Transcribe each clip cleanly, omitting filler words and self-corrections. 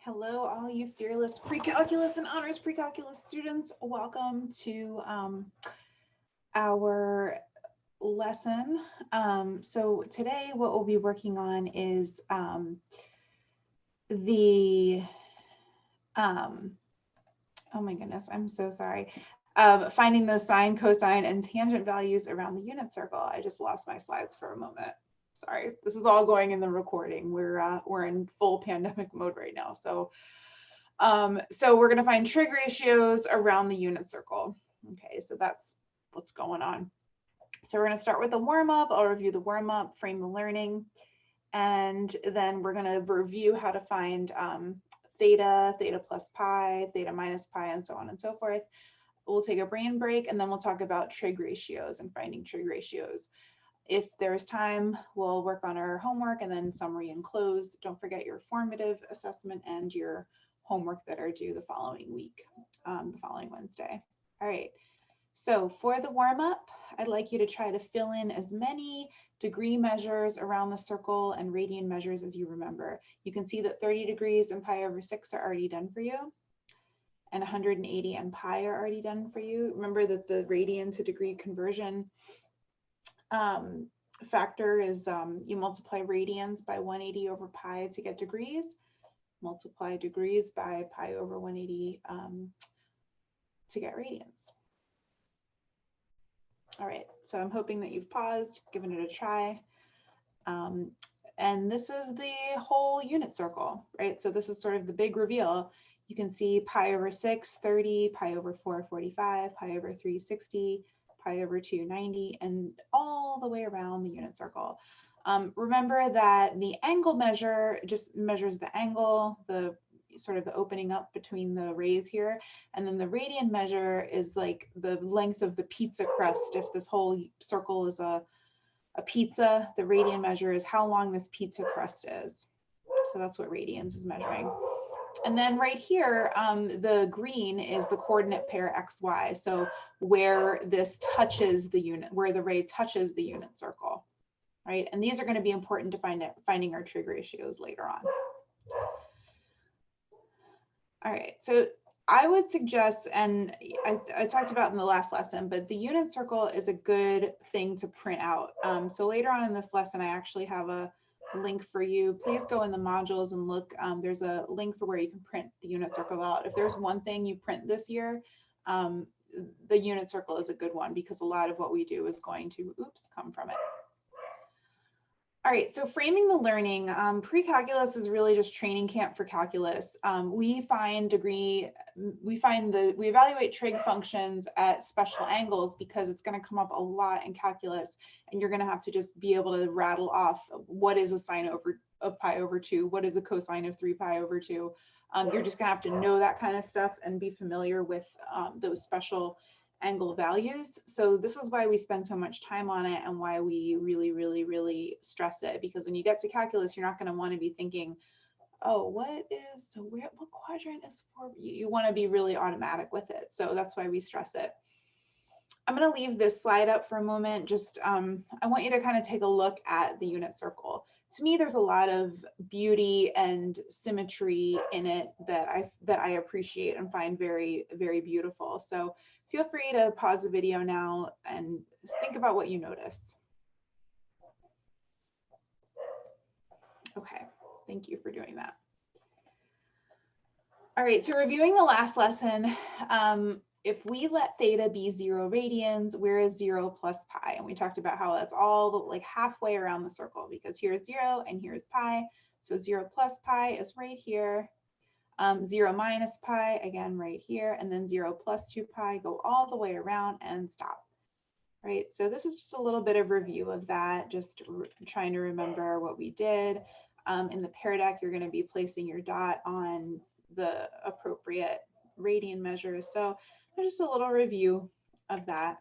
Hello, all you fearless pre-calculus and honors pre-calculus students. Welcome to our lesson. So today what we'll be working on is the, oh my goodness, I'm so sorry. Finding the sine, cosine, and tangent values around the unit circle. I just lost my slides for a moment. Sorry, this is all going in the recording. We're in full pandemic mode right now. So we're going to find trig ratios around the unit circle. Okay, so that's what's going on. So we're going to start with a warm up. I'll review the warm up, frame the learning, and then we're going to review how to find theta, theta plus pi, theta minus pi, and so on and so forth. We'll take a brain break, and then we'll talk about trig ratios and finding trig ratios. If there's time, we'll work on our homework and then summary and close. Don't forget your formative assessment and your homework that are due the following week, the following Wednesday. All right, so for the warm up, I'd like you to try to fill in as many degree measures around the circle and radian measures as you remember. You can see that 30 degrees and pi over 6 are already done for you, and 180 and pi are already done for you. Remember that the radian to degree conversion factor is you multiply radians by 180 over pi to get degrees, multiply degrees by pi over 180 to get radians. All right, so I'm hoping that you've paused, given it a try. And this is the whole unit circle, right? So this is sort of the big reveal. You can see pi over 6, 30, pi over 4, 45, pi over 3, 60, pi over 2, 90, and all the way around the unit circle. Remember that the angle measure just measures the angle, the sort of the opening up between the rays here. And then the radian measure is like the length of the pizza crust. If this whole circle is a pizza, the radian measure is how long this pizza crust is. So that's what radians is measuring. And then right here, the green is the coordinate pair XY. So where this touches the unit, where the ray touches the unit circle, right? And these are going to be important to finding our trig ratios later on. All right, so I would suggest, and I talked about in the last lesson, but the unit circle is a good thing to print out. So later on in this lesson, I actually have a link for you. Please go in the modules and look. There's a link for where you can print the unit circle out. If there's one thing you print this year, the unit circle is a good one because a lot of what we do is going to, come from it. All right, so framing the learning, pre-calculus is really just training camp for calculus. We evaluate trig functions at special angles because it's going to come up a lot in calculus, and you're going to have to just be able to rattle off what is a sine of pi over 2, what is a cosine of 3 pi over 2. You're just going to have to know that kind of stuff and be familiar with those special angle values. So this is why we spend so much time on it and why we really, really, really stress it, because when you get to calculus, you're not going to want to be thinking, oh, what quadrant is for? You want to be really automatic with it. So that's why we stress it. I'm going to leave this slide up for a moment. Just I want you to kind of take a look at the unit circle. To me, there's a lot of beauty and symmetry in it that I appreciate and find very, very beautiful. So feel free to pause the video now and think about what you notice. Okay, thank you for doing that. All right, so reviewing the last lesson, if we let theta be 0 radians, where is 0 plus pi? And we talked about how that's all like halfway around the circle, because here's 0 and here's pi. So 0 plus pi is right here. 0 minus pi, again, right here. And then 0 plus 2 pi, go all the way around and stop. Right, so this is just a little bit of review of that, just trying to remember what we did. In the Pear Deck, you're going to be placing your dot on the appropriate radian measures. So there's just a little review of that.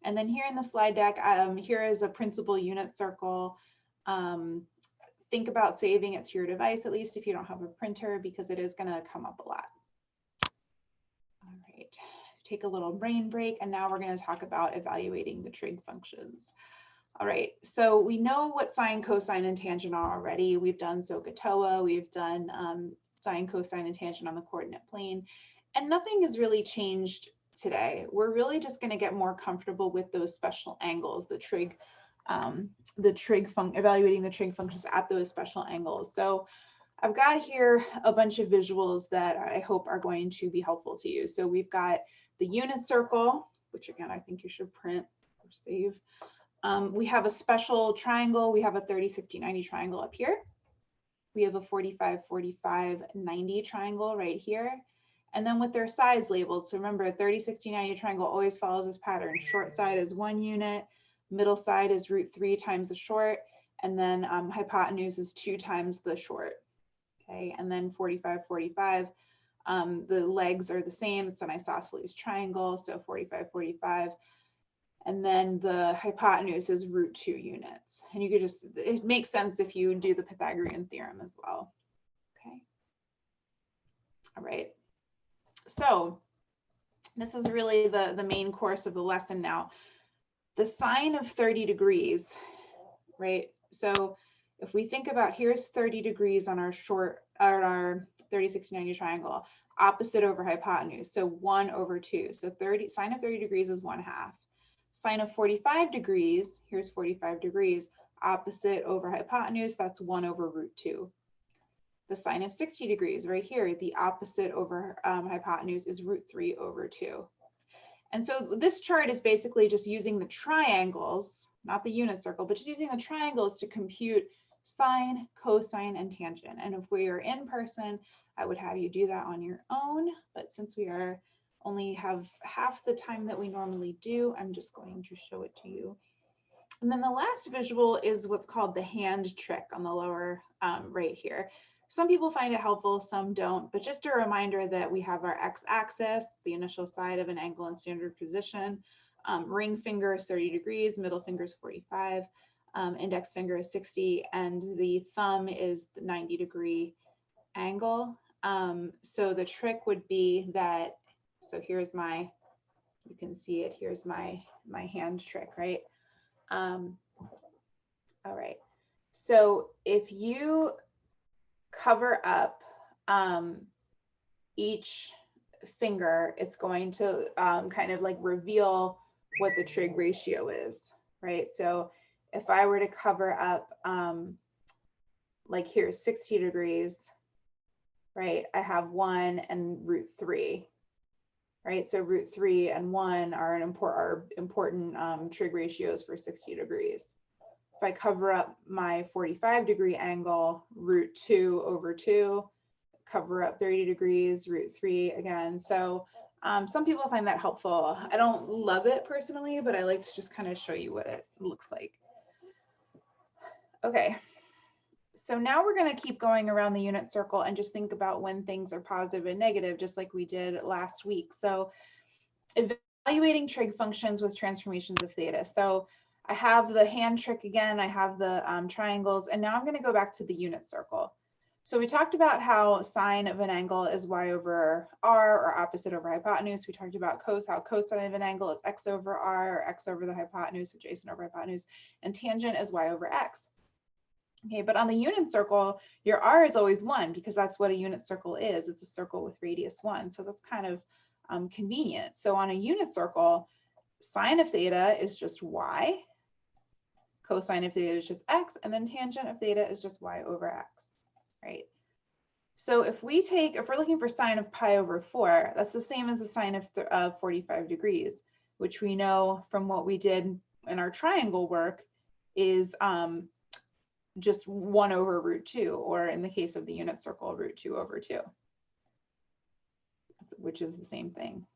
And then here in the slide deck, here is a principal unit circle. Think about saving it to your device, at least if you don't have a printer, because it is going to come up a lot. All right, take a little brain break, and now we're going to talk about evaluating the trig functions. All right, so we know what sine, cosine, and tangent are already. We've done SOHCAHTOA, we've done sine, cosine, and tangent on the coordinate plane. And nothing has really changed today. We're really just going to get more comfortable with those special angles, the trig evaluating the trig functions at those special angles. So I've got here a bunch of visuals that I hope are going to be helpful to you. So we've got the unit circle, which again, I think you should print or save. We have a special triangle. We have a 30, 60, 90 triangle up here. We have a 45, 45, 90 triangle right here. And then with their sides labeled. So remember, 30, 60, 90 triangle always follows this pattern. Short side is 1 unit, middle side is √3 times the short, and then hypotenuse is 2 times the short. Okay, and then 45, 45, the legs are the same. It's an isosceles triangle, so 45, 45. And then the hypotenuse is √2 units. And you could just, it makes sense if you do the Pythagorean theorem as well. Okay. All right. So this is really the main course of the lesson now. The sine of 30 degrees, right? So if we think about, here's 30 degrees on our 30, 60, 90 triangle, opposite over hypotenuse, so 1/2. So sine of 30 degrees is 1/2. Sine of 45 degrees, here's 45 degrees, opposite over hypotenuse, that's 1/√2. The sine of 60 degrees right here, the opposite over hypotenuse is √3/2. And so this chart is basically just using the triangles, not the unit circle, but just using the triangles to compute sine, cosine, and tangent. And if we are in person, I would have you do that on your own. But since we only have half the time that we normally do, I'm just going to show it to you. And then the last visual is what's called the hand trick on the lower right here. Some people find it helpful, some don't, but just a reminder that we have our x-axis, the initial side of an angle in standard position, ring finger is 30 degrees, middle finger is 45, index finger is 60, and the thumb is the 90-degree angle. So the trick would be that, so here's my, you can see it, here's my hand trick, right? All right, so if you cover up each finger, it's going to kind of like reveal what the trig ratio is, right? So if I were to cover up, like here's 60 degrees, right? I have 1 and √3, right? So √3 and 1 are important trig ratios for 60 degrees. If I cover up my 45-degree angle, √2/2, cover up 30 degrees, √3 again. So some people find that helpful. I don't love it personally, but I like to just kind of show you what it looks like. Okay, so now we're going to keep going around the unit circle and just think about when things are positive and negative, just like we did last week. So evaluating trig functions with transformations of theta. So I have the hand trick again, I have the triangles, and now I'm going to go back to the unit circle. So we talked about how sine of an angle is y/r, or opposite over hypotenuse. We talked about how cosine of an angle is x/r, or x over the hypotenuse, adjacent over hypotenuse, and tangent is y/x. Okay, but on the unit circle, your r is always 1 because that's what a unit circle is. It's a circle with radius 1, so that's kind of convenient. So on a unit circle, sine of theta is just y, cosine of theta is just x, and then tangent of theta is just y/x, right? So if we're looking for sine of pi/4, that's the same as the sine of 45 degrees, which we know from what we did in our triangle work is just 1/√2, or in the case of the unit circle, √2/2, which is the same thing,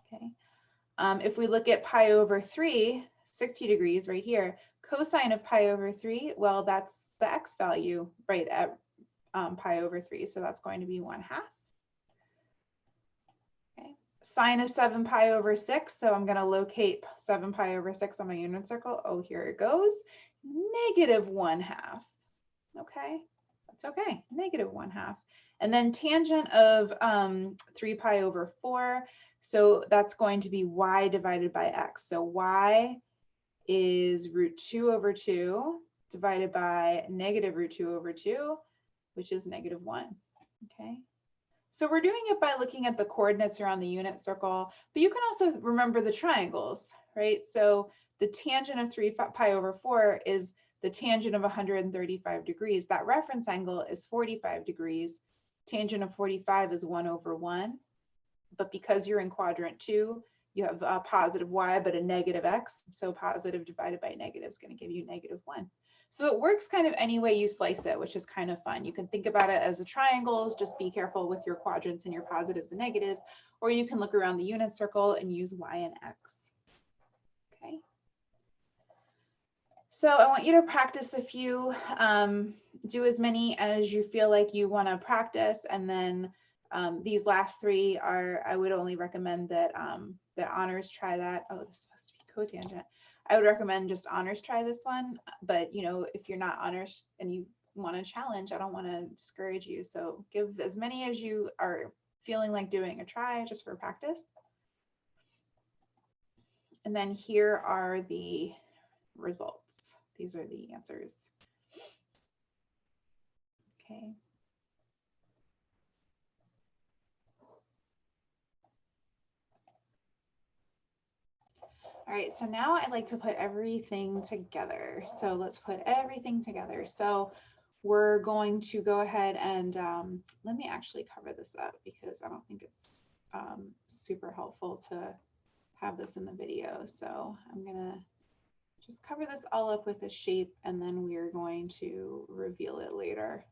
okay? If we look at pi/3, 60 degrees right here, cosine of pi/3, well, that's the x value right at pi/3, so that's going to be 1/2. Okay. Sine of 7 pi/6, so I'm going to locate 7 pi/6 on my unit circle. Oh, here it goes, -1/2. Okay, that's okay, -1/2. And then tangent of 3 pi/4, so that's going to be y divided by x. So y is √2/2 divided by -√2/2, which is -1, okay? So we're doing it by looking at the coordinates around the unit circle, but you can also remember the triangles, right? So the tangent of 3 pi over 4 is the tangent of 135 degrees. That reference angle is 45 degrees. Tangent of 45 is 1 over 1. But because you're in quadrant 2, you have a positive y, but a negative x. So positive divided by negative is going to give you -1. So it works kind of any way you slice it, which is kind of fun. You can think about it as a triangles, just be careful with your quadrants and your positives and negatives, or you can look around the unit circle and use y and x. Okay. So I want you to practice a few, do as many as you feel like you want to practice, and then these last 3 are, I would only recommend that that honors try that. Oh, this is supposed to be cotangent. I would recommend just honors try this one, but you know, if you're not honors and you want to challenge, I don't want to discourage you. So give as many as you are feeling like doing a try just for practice. And then here are the results. These are the answers. Okay. All right, so now I'd like to put everything together. So let's put everything together. So we're going to go ahead and let me actually cover this up because I don't think it's super helpful to have this in the video. So I'm gonna just cover this all up with a shape, and then we're going to reveal it later.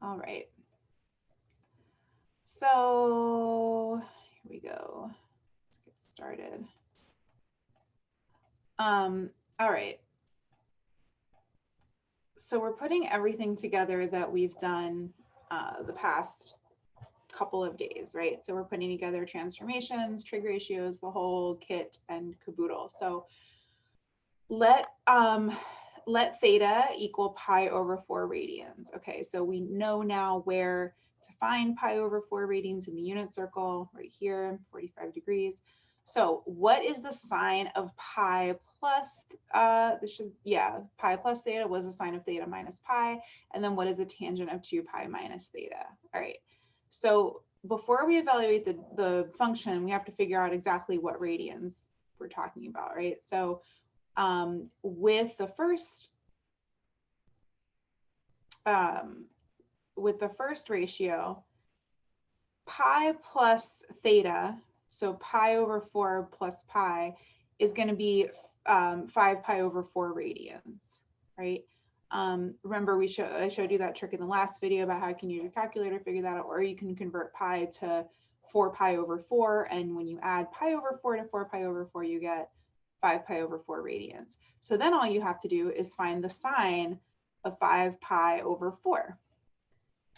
All right. So here we go. Let's get started. All right. So we're putting everything together that we've done the past couple of days, right? So we're putting together transformations, trig ratios, the whole kit and caboodle. So let theta equal pi over 4 radians. Okay, so we know now where to find pi over 4 radians in the unit circle, right here, 45 degrees. So what is the sign of pi plus, pi plus theta was the sign of theta minus pi. And then what is the tangent of 2 pi minus theta? All right, so before we evaluate the function, we have to figure out exactly what radians we're talking about, right? So with the first ratio, pi plus theta, so pi over 4 plus pi is going to be 5 pi over 4 radians, right? Remember I showed you that trick in the last video about how you can use your calculator to figure that out, or you can convert pi to 4 pi over 4, and when you add pi over 4 to 4 pi over 4, you get 5 pi over 4 radians. So then all you have to do is find the sign of 5 pi over 4.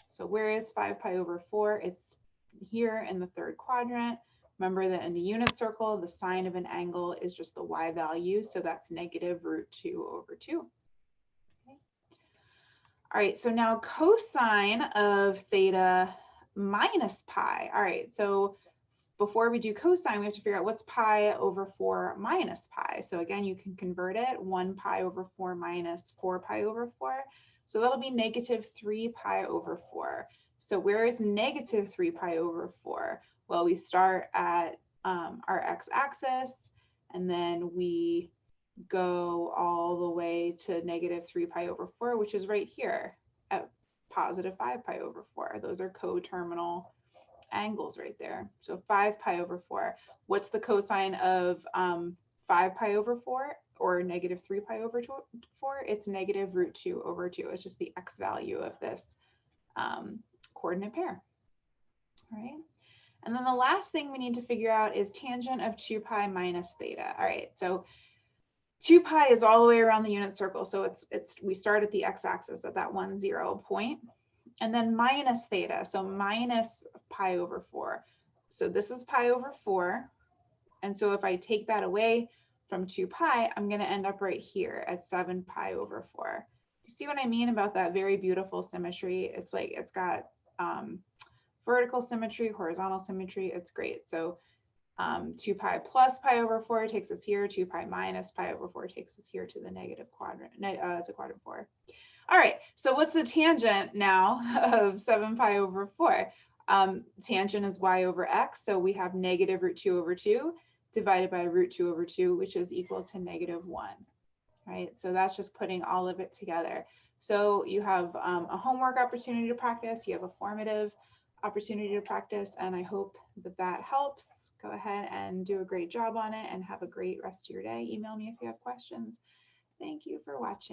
So where is 5 pi over 4? It's here in the third quadrant. Remember that in the unit circle, the sign of an angle is just the y value. So that's -√2 over 2. Okay. All right, so now cosine of theta minus pi. All right, so before we do cosine, we have to figure out what's pi over 4 minus pi. So again, you can convert it, 1 pi over 4 minus 4 pi over 4. So that'll be -3 pi over 4. So where is -3 pi over 4? Well, we start at our x-axis, and then we go all the way to -3 pi over 4, which is right here at +5 pi over 4. Those are coterminal angles right there. So 5 pi over 4. What's the cosine of 5 pi over 4 or -3 pi over 4? It's -√2 over 2. It's just the x value of this coordinate pair. All right. And then the last thing we need to figure out is tangent of 2 pi minus theta. All right. So 2 pi is all the way around the unit circle. So we start at the x-axis at that 1, 0 point. And then minus theta, so minus pi over 4. So this is pi over 4. And so if I take that away from 2 pi, I'm going to end up right here at 7 pi over 4. You see what I mean about that very beautiful symmetry? It's like it's got vertical symmetry, horizontal symmetry. It's great. So 2 pi plus pi over 4 takes us here. 2 pi minus pi over 4 takes us here to the negative quadrant, to quadrant 4. All right, so what's the tangent now of 7 pi over 4? Tangent is y over x, so we have negative root 2 over 2 divided by root 2 over 2, which is equal to negative 1, right? So that's just putting all of it together. So you have a homework opportunity to practice, you have a formative opportunity to practice, and I hope that that helps. Go ahead and do a great job on it and have a great rest of your day. Email me if you have questions. Thank you for watching.